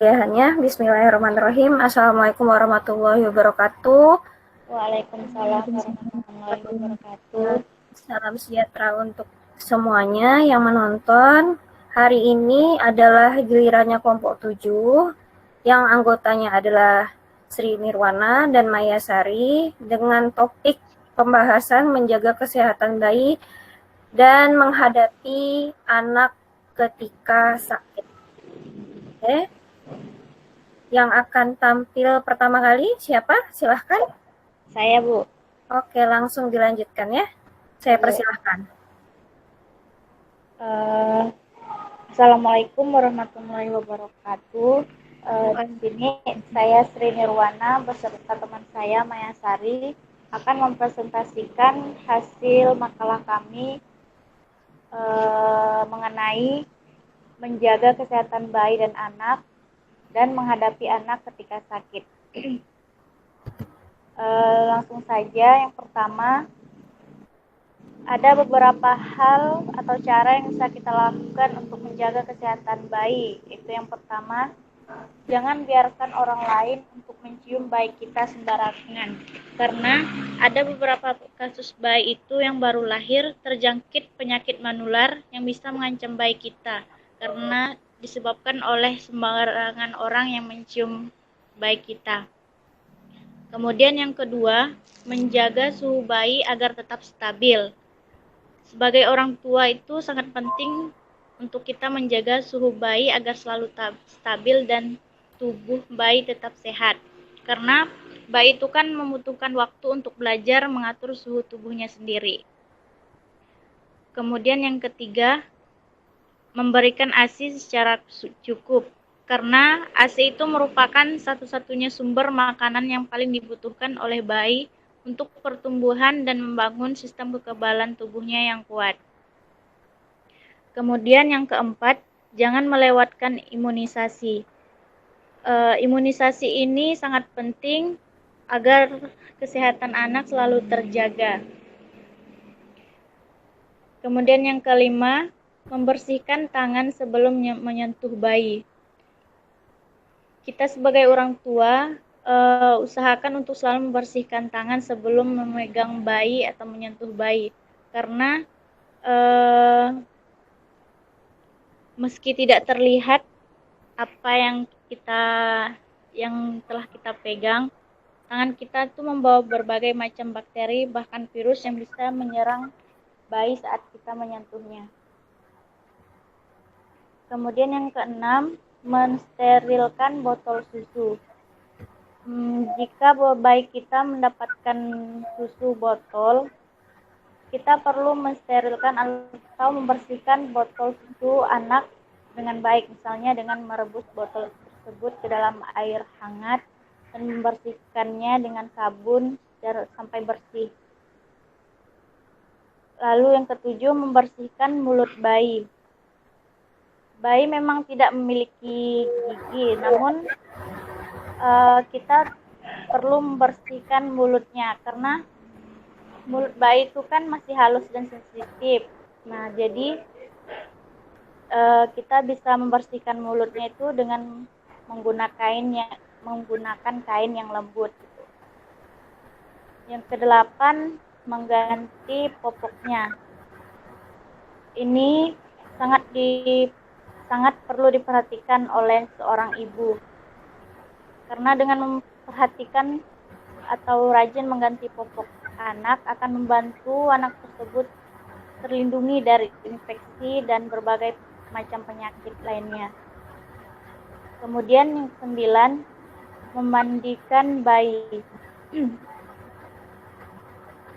Ya, bismillahirrahmanirrahim. Assalamualaikum warahmatullahi wabarakatuh. Waalaikumsalam warahmatullahi wabarakatuh. Salam sejahtera untuk semuanya yang menonton. Hari ini adalah gilirannya kelompok 7 yang anggotanya adalah Sri Nirwana dan Maya Sari dengan topik pembahasan menjaga kesehatan bayi dan menghadapi anak ketika sakit. Oke. Yang akan tampil pertama kali siapa? Silahkan. Saya, Bu. Oke, langsung dilanjutkan ya. Saya Bu. persilahkan. Assalamualaikum warahmatullahi wabarakatuh. Di sini saya Sri Nirwana beserta teman saya Maya Sari akan mempresentasikan hasil makalah kami mengenai menjaga kesehatan bayi dan anak dan menghadapi anak ketika sakit. Langsung saja, yang pertama, ada beberapa hal atau cara yang bisa kita lakukan untuk menjaga kesehatan bayi. Itu yang pertama, jangan biarkan orang lain untuk mencium bayi kita sembarangan. Karena ada beberapa kasus bayi itu yang baru lahir terjangkit penyakit menular yang bisa mengancam bayi kita. Karena disebabkan oleh sembarangan orang yang mencium bayi kita. Kemudian yang kedua, menjaga suhu bayi agar tetap stabil. Sebagai orang tua itu sangat penting untuk kita menjaga suhu bayi agar selalu stabil dan tubuh bayi tetap sehat. Karena bayi itu kan membutuhkan waktu untuk belajar mengatur suhu tubuhnya sendiri. Kemudian yang ketiga, memberikan ASI secara cukup. Karena ASI itu merupakan satu-satunya sumber makanan yang paling dibutuhkan oleh bayi untuk pertumbuhan dan membangun sistem kekebalan tubuhnya yang kuat. Kemudian yang keempat, jangan melewatkan imunisasi. Imunisasi ini sangat penting agar kesehatan anak selalu terjaga. Kemudian yang kelima, membersihkan tangan sebelum menyentuh bayi. Kita sebagai orang tua usahakan untuk selalu membersihkan tangan sebelum memegang bayi atau menyentuh bayi, karena meski tidak terlihat apa yang telah kita pegang, tangan kita tuh membawa berbagai macam bakteri bahkan virus yang bisa menyerang bayi saat kita menyentuhnya. Kemudian yang keenam, mensterilkan botol susu. Jika bayi kita mendapatkan susu botol, kita perlu mensterilkan atau membersihkan botol susu anak dengan baik, misalnya dengan merebus botol tersebut ke dalam air hangat dan membersihkannya dengan sabun sampai bersih. Lalu yang ketujuh, membersihkan mulut bayi. Bayi memang tidak memiliki gigi, namun kita perlu membersihkan mulutnya karena mulut bayi itu kan masih halus dan sensitif. Nah, jadi kita bisa membersihkan mulutnya itu dengan menggunakan kain yang lembut. Yang kedelapan, mengganti popoknya. Ini sangat perlu diperhatikan oleh seorang ibu. Karena dengan memperhatikan atau rajin mengganti popok anak akan membantu anak tersebut terlindungi dari infeksi dan berbagai macam penyakit lainnya. Kemudian yang ke-9, memandikan bayi.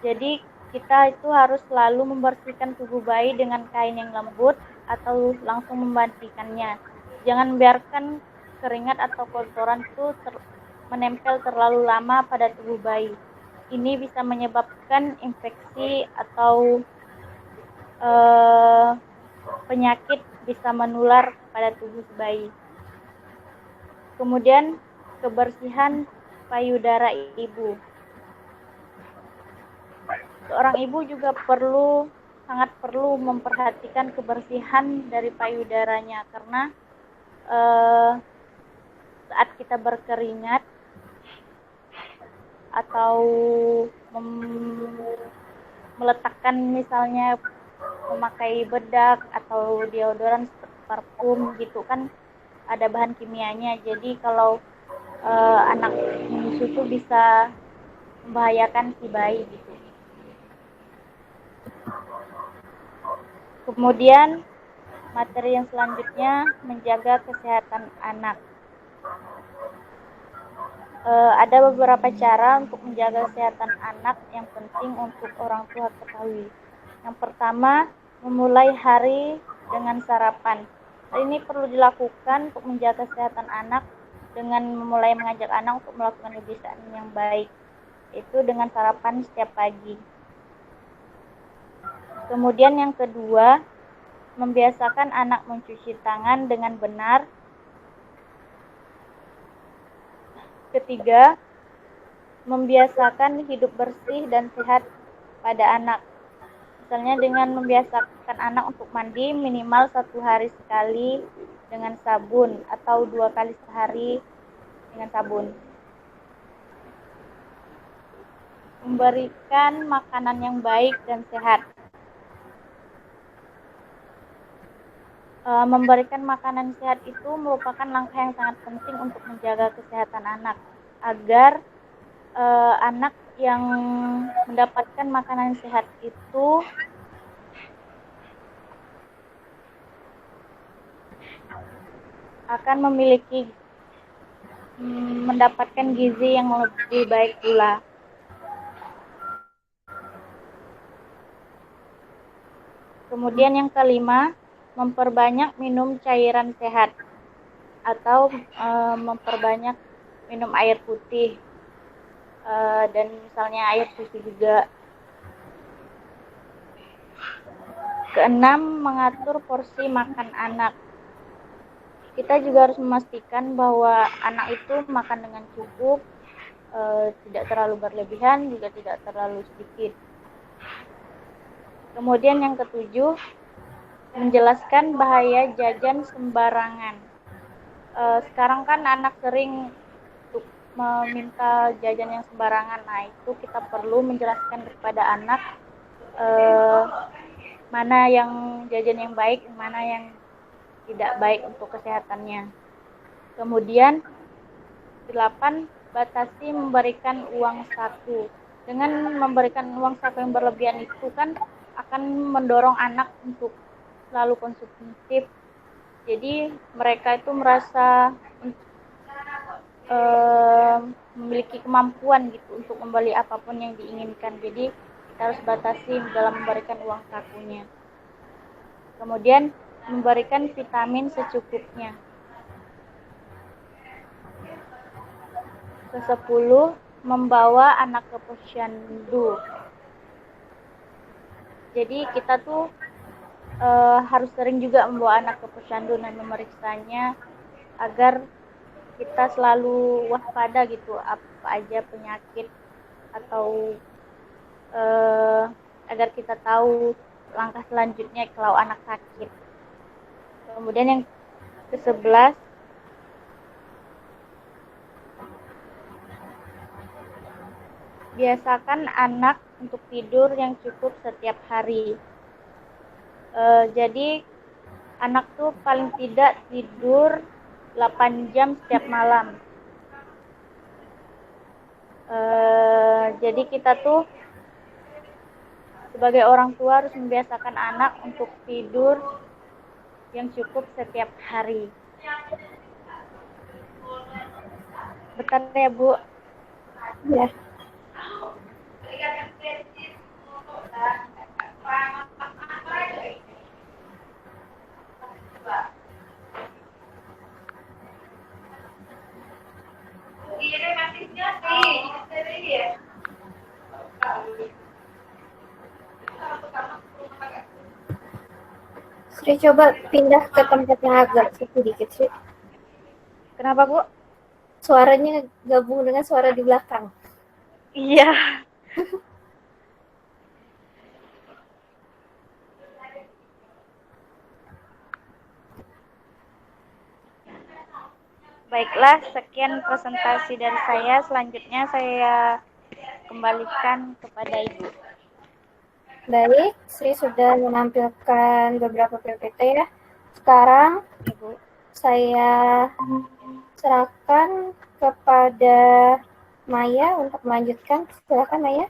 Jadi kita itu harus selalu membersihkan tubuh bayi dengan kain yang lembut atau langsung memandikannya. Jangan biarkan keringat atau kotoran itu menempel terlalu lama pada tubuh bayi. Ini bisa menyebabkan infeksi atau penyakit bisa menular pada tubuh bayi. Kemudian kebersihan payudara ibu. Seorang ibu juga sangat perlu memperhatikan kebersihan dari payudaranya karena saat kita berkeringat atau meletakkan misalnya memakai bedak atau deodoran seperti parfum gitu kan ada bahan kimianya. Jadi kalau anak minum susu bisa membahayakan si bayi gitu. Kemudian materi yang selanjutnya menjaga kesehatan anak. Ada beberapa cara untuk menjaga kesehatan anak yang penting untuk orang tua ketahui. Yang pertama, memulai hari dengan sarapan. Hal ini perlu dilakukan untuk menjaga kesehatan anak dengan memulai mengajak anak untuk melakukan kebiasaan yang baik, yaitu dengan sarapan setiap pagi. Kemudian yang kedua, membiasakan anak mencuci tangan dengan benar. Ketiga, membiasakan hidup bersih dan sehat pada anak. Misalnya dengan membiasakan anak untuk mandi minimal 1 hari sekali dengan sabun atau 2 kali sehari dengan sabun. Memberikan makanan yang baik dan sehat. Memberikan makanan sehat itu merupakan langkah yang sangat penting untuk menjaga kesehatan anak agar anak yang mendapatkan makanan sehat itu akan mendapatkan gizi yang lebih baik pula. Kemudian yang kelima, memperbanyak minum cairan sehat atau memperbanyak minum air putih dan misalnya air susu juga. Keenam, mengatur porsi makan anak. Kita juga harus memastikan bahwa anak itu makan dengan cukup, tidak terlalu berlebihan, juga tidak terlalu sedikit. Kemudian yang ketujuh, menjelaskan bahaya jajan sembarangan. Sekarang kan anak sering untuk meminta jajan yang sembarangan. Nah, itu kita perlu menjelaskan kepada anak mana yang jajan yang baik, mana yang tidak baik untuk kesehatannya. Kemudian 8, batasi memberikan uang saku. Dengan memberikan uang saku yang berlebihan itu kan akan mendorong anak untuk selalu konsumtif. Jadi mereka itu merasa memiliki kemampuan gitu untuk membeli apapun yang diinginkan. Jadi kita harus batasi dalam memberikan uang sakunya. Kemudian memberikan vitamin secukupnya. Ke-10, membawa anak ke posyandu. Jadi kita tuh harus sering juga membawa anak ke posyandu dan memeriksanya agar kita selalu waspada gitu apa aja penyakit atau agar kita tahu langkah selanjutnya kalau anak sakit. Kemudian yang ke-11, biasakan anak untuk tidur yang cukup setiap hari. Jadi anak tuh paling tidak tidur 8 jam setiap malam. Jadi kita tuh sebagai orang tua harus membiasakan anak untuk tidur yang cukup setiap hari. Bentar ya, Bu. Ya. Sri coba pindah ke tempat yang agak sepi dikit, Sri. Kenapa, Bu? Suaranya gabung dengan suara di belakang. Iya. Baiklah, sekian presentasi dari saya. Selanjutnya saya kembalikan kepada Ibu. Baik, Sri sudah menampilkan beberapa PPT ya. Sekarang Ibu. saya serahkan kepada Maya untuk melanjutkan. Silakan Maya.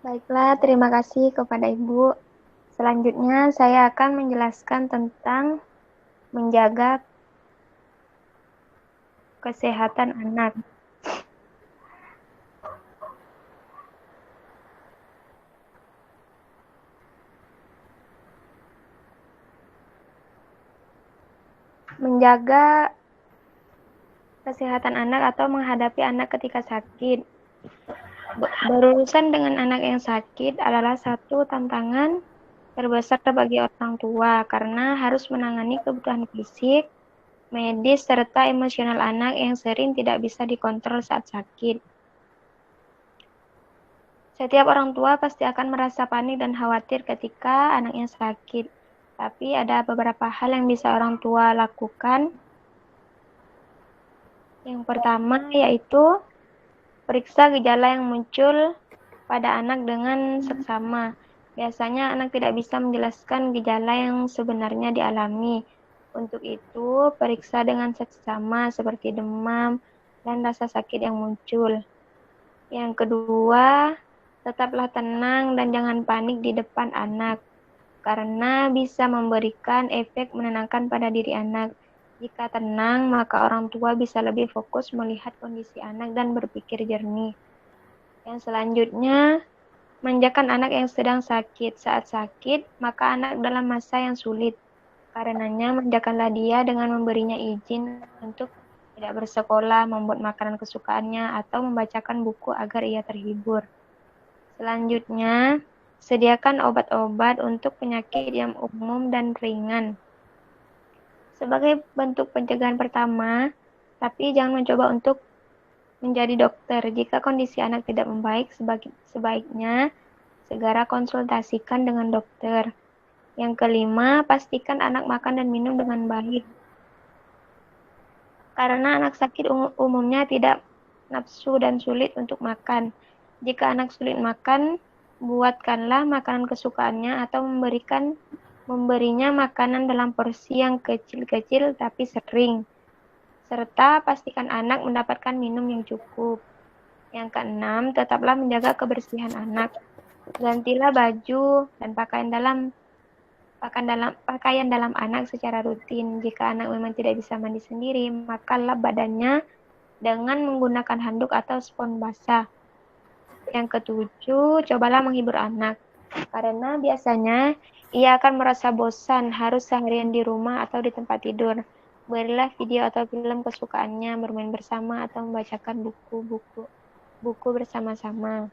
Baiklah, terima kasih kepada Ibu. Selanjutnya saya akan menjelaskan tentang menjaga kesehatan anak. Menjaga kesehatan anak atau menghadapi anak ketika sakit. Berurusan dengan anak yang sakit adalah satu tantangan terbesar bagi orang tua karena harus menangani kebutuhan fisik, medis, serta emosional anak yang sering tidak bisa dikontrol saat sakit. Setiap orang tua pasti akan merasa panik dan khawatir ketika anaknya sakit. Tapi ada beberapa hal yang bisa orang tua lakukan. Yang pertama yaitu periksa gejala yang muncul pada anak dengan seksama. Biasanya anak tidak bisa menjelaskan gejala yang sebenarnya dialami. Untuk itu, periksa dengan seksama seperti demam dan rasa sakit yang muncul. Yang kedua, tetaplah tenang dan jangan panik di depan anak, karena bisa memberikan efek menenangkan pada diri anak. Jika tenang, maka orang tua bisa lebih fokus melihat kondisi anak dan berpikir jernih. Yang selanjutnya, manjakan anak yang sedang sakit. Saat sakit, maka anak dalam masa yang sulit. Karenanya, manjakanlah dia dengan memberinya izin untuk tidak bersekolah, membuat makanan kesukaannya, atau membacakan buku agar ia terhibur. Selanjutnya, sediakan obat-obat untuk penyakit yang umum dan ringan. Sebagai bentuk pencegahan pertama, tapi jangan mencoba untuk menjadi dokter. Jika kondisi anak tidak membaik, sebaiknya segera konsultasikan dengan dokter. Yang kelima, pastikan anak makan dan minum dengan baik. Karena anak sakit umumnya tidak nafsu dan sulit untuk makan. Jika anak sulit makan, buatkanlah makanan kesukaannya atau memberinya makanan dalam porsi yang kecil-kecil tapi sering. Serta pastikan anak mendapatkan minum yang cukup. Yang keenam, tetaplah menjaga kebersihan anak. Gantilah baju dan pakaian dalam anak secara rutin. Jika anak memang tidak bisa mandi sendiri, maka lap badannya dengan menggunakan handuk atau spons basah. Yang ketujuh, cobalah menghibur anak. Karena biasanya ia akan merasa bosan harus seharian di rumah atau di tempat tidur. Berilah video atau film kesukaannya, bermain bersama atau membacakan buku bersama-sama.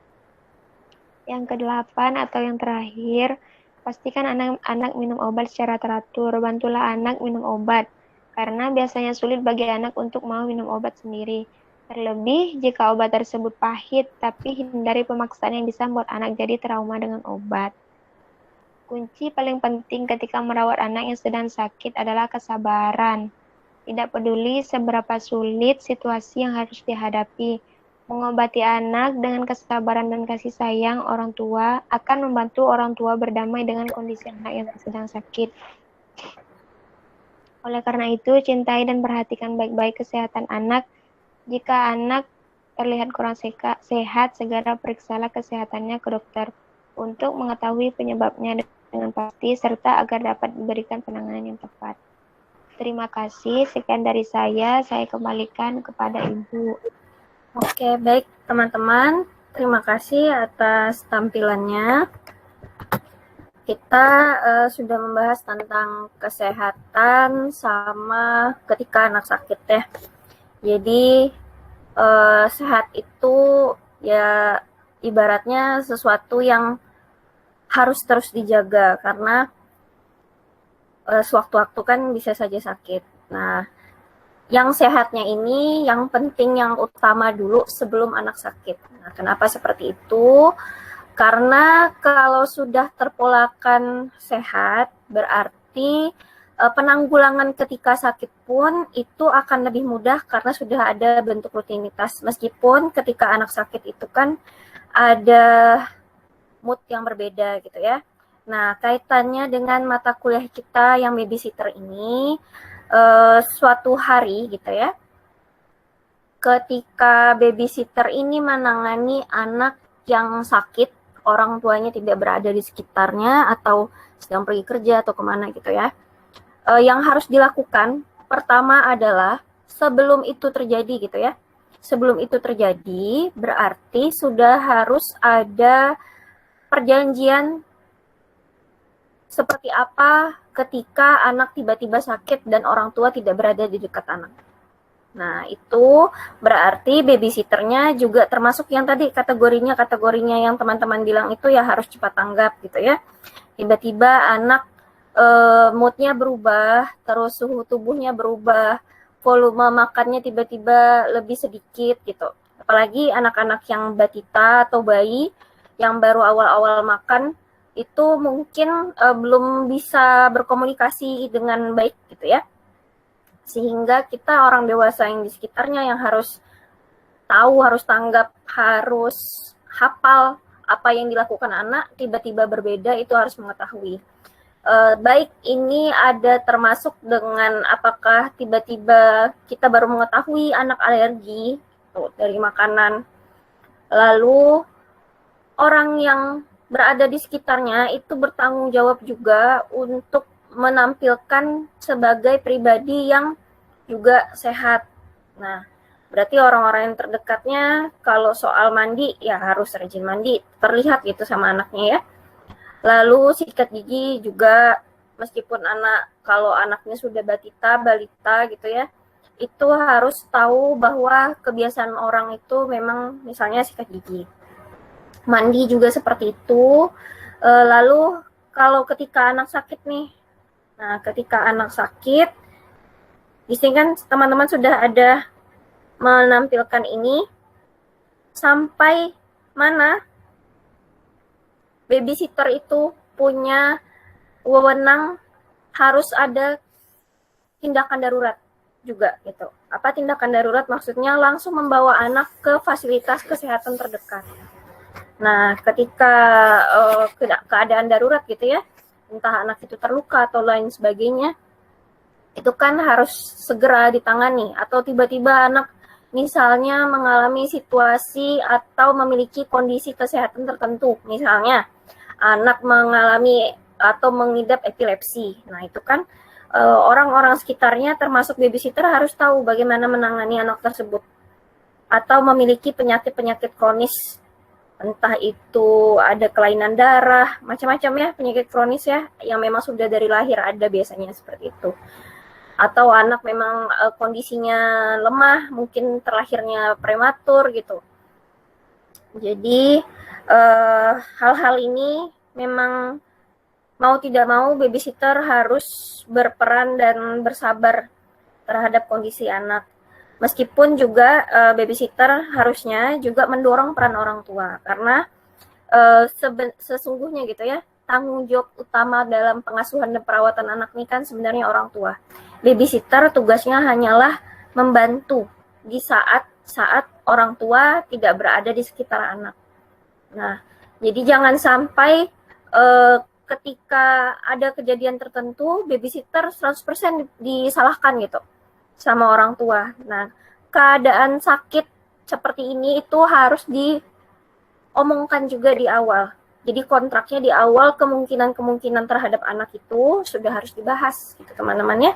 Yang kedelapan atau yang terakhir, pastikan anak minum obat secara teratur. Bantulah anak minum obat, karena biasanya sulit bagi anak untuk mau minum obat sendiri. Terlebih jika obat tersebut pahit, tapi hindari pemaksaan yang bisa membuat anak jadi trauma dengan obat. Kunci paling penting ketika merawat anak yang sedang sakit adalah kesabaran. Tidak peduli seberapa sulit situasi yang harus dihadapi, mengobati anak dengan kesabaran dan kasih sayang orang tua akan membantu orang tua berdamai dengan kondisi anak yang sedang sakit. Oleh karena itu, cintai dan perhatikan baik-baik kesehatan anak. Jika anak terlihat kurang sehat, segera periksalah kesehatannya ke dokter untuk mengetahui penyebabnya dengan pasti serta agar dapat diberikan penanganan yang tepat. Terima kasih, sekian dari saya kembalikan kepada Ibu. Oke, baik teman-teman, terima kasih atas tampilannya. Kita sudah membahas tentang kesehatan sama ketika anak sakit ya. Jadi sehat itu ya ibaratnya sesuatu yang harus terus dijaga karena sewaktu-waktu kan bisa saja sakit. Nah, yang sehatnya ini yang penting, yang utama dulu sebelum anak sakit. Nah, kenapa seperti itu? Karena kalau sudah terpolakan sehat, berarti penanggulangan ketika sakit pun itu akan lebih mudah karena sudah ada bentuk rutinitas. Meskipun ketika anak sakit itu kan ada mood yang berbeda gitu ya. Nah, kaitannya dengan mata kuliah kita yang babysitter ini, suatu hari gitu ya, ketika babysitter ini menangani anak yang sakit, orang tuanya tidak berada di sekitarnya atau sedang pergi kerja atau kemana gitu ya, yang harus dilakukan pertama adalah sebelum itu terjadi gitu ya. Sebelum itu terjadi berarti sudah harus ada perjanjian seperti apa ketika anak tiba-tiba sakit dan orang tua tidak berada di dekat anak. Nah, itu berarti babysitternya juga termasuk yang tadi kategorinya yang teman-teman bilang itu ya harus cepat tanggap gitu ya. Tiba-tiba anak moodnya berubah, terus suhu tubuhnya berubah, volume makannya tiba-tiba lebih sedikit gitu. Apalagi anak-anak yang batita atau bayi yang baru awal-awal makan itu mungkin belum bisa berkomunikasi dengan baik gitu ya. Sehingga kita orang dewasa yang di sekitarnya yang harus tahu, harus tanggap, harus hafal apa yang dilakukan anak tiba-tiba berbeda itu harus mengetahui. Baik ini ada termasuk dengan apakah tiba-tiba kita baru mengetahui anak alergi dari makanan, lalu orang yang berada di sekitarnya itu bertanggung jawab juga untuk menampilkan sebagai pribadi yang juga sehat. Nah, berarti orang-orang yang terdekatnya kalau soal mandi ya harus rajin mandi, terlihat gitu sama anaknya ya. Lalu sikat gigi juga meskipun kalau anaknya sudah balita gitu ya, itu harus tahu bahwa kebiasaan orang itu memang misalnya sikat gigi. Mandi juga seperti itu. Lalu kalau ketika anak sakit nih, nah ketika anak sakit, di sini kan teman-teman sudah ada menampilkan ini sampai mana babysitter itu punya wewenang harus ada tindakan darurat juga gitu. Apa tindakan darurat? Maksudnya langsung membawa anak ke fasilitas kesehatan terdekat. Nah, ketika keadaan darurat gitu ya, entah anak itu terluka atau lain sebagainya, itu kan harus segera ditangani. Atau tiba-tiba anak misalnya mengalami situasi atau memiliki kondisi kesehatan tertentu, misalnya anak mengalami atau mengidap epilepsi. Nah, itu kan orang-orang sekitarnya termasuk babysitter harus tahu bagaimana menangani anak tersebut. Atau memiliki penyakit-penyakit kronis, entah itu ada kelainan darah, macam-macam ya, penyakit kronis ya, yang memang sudah dari lahir ada biasanya seperti itu. Atau anak memang kondisinya lemah, mungkin terlahirnya prematur gitu. Jadi hal-hal ini memang mau tidak mau babysitter harus berperan dan bersabar terhadap kondisi anak. Meskipun juga babysitter harusnya juga mendorong peran orang tua karena sesungguhnya gitu ya, tanggung jawab utama dalam pengasuhan dan perawatan anak ini kan sebenarnya orang tua. Babysitter tugasnya hanyalah membantu di saat orang tua tidak berada di sekitar anak. Nah, jadi jangan sampai ketika ada kejadian tertentu, babysitter 100% disalahkan gitu sama orang tua. Nah, keadaan sakit seperti ini itu harus diomongkan juga di awal. Jadi kontraknya di awal, kemungkinan-kemungkinan terhadap anak itu sudah harus dibahas gitu teman-teman ya.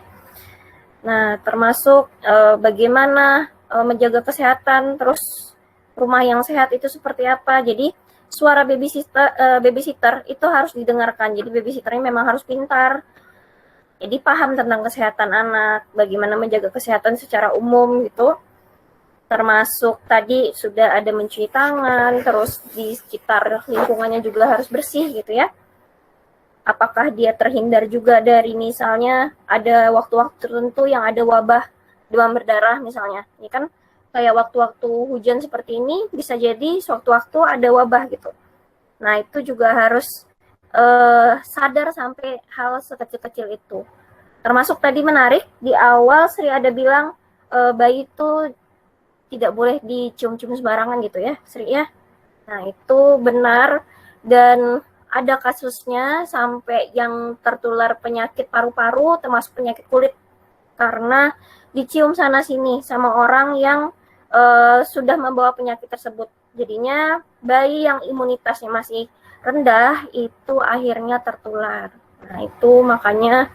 Nah, termasuk bagaimana menjaga kesehatan, terus rumah yang sehat itu seperti apa. Jadi suara babysitter itu harus didengarkan. Jadi babysitternya memang harus pintar. Jadi paham tentang kesehatan anak, bagaimana menjaga kesehatan secara umum gitu. Termasuk tadi sudah ada mencuci tangan, terus di sekitar lingkungannya juga harus bersih gitu ya. Apakah dia terhindar juga dari misalnya ada waktu-waktu tertentu yang ada wabah demam berdarah misalnya. Ini kan kayak waktu-waktu hujan seperti ini bisa jadi sewaktu-waktu ada wabah gitu. Nah, itu juga harus sadar sampai hal sekecil-kecil itu. Termasuk tadi menarik, di awal Sri ada bilang bayi itu tidak boleh dicium-cium sembarangan gitu ya, Sri ya. Nah, itu benar, dan ada kasusnya sampai yang tertular penyakit paru-paru termasuk penyakit kulit karena dicium sana-sini sama orang yang sudah membawa penyakit tersebut. Jadinya bayi yang imunitasnya masih rendah itu akhirnya tertular. Nah, itu makanya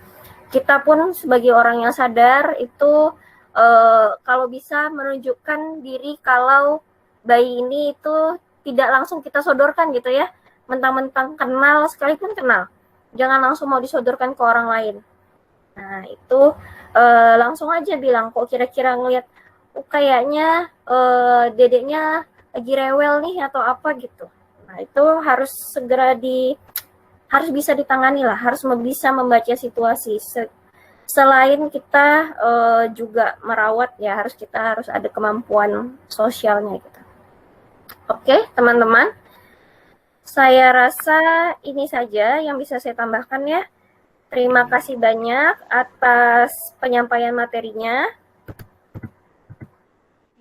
kita pun sebagai orang yang sadar itu kalau bisa menunjukkan diri kalau bayi ini itu tidak langsung kita sodorkan gitu ya, mentang-mentang kenal sekalipun kenal, jangan langsung mau disodorkan ke orang lain. Nah, itu langsung aja bilang, kok kira-kira ngelihat kayaknya dedeknya lagi rewel nih atau apa gitu. Nah, itu harus segera harus bisa ditangani lah, harus bisa membaca situasi. Selain kita juga merawat ya, kita harus ada kemampuan sosialnya gitu. Oke, teman-teman. Saya rasa ini saja yang bisa saya tambahkan ya. Terima kasih banyak atas penyampaian materinya.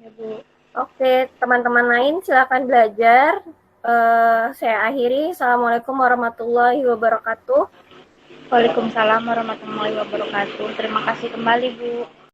Ya, Bu. Oke, teman-teman lain silakan belajar. Saya akhiri. Assalamualaikum warahmatullahi wabarakatuh. Waalaikumsalam warahmatullahi wabarakatuh. Terima kasih kembali, Bu.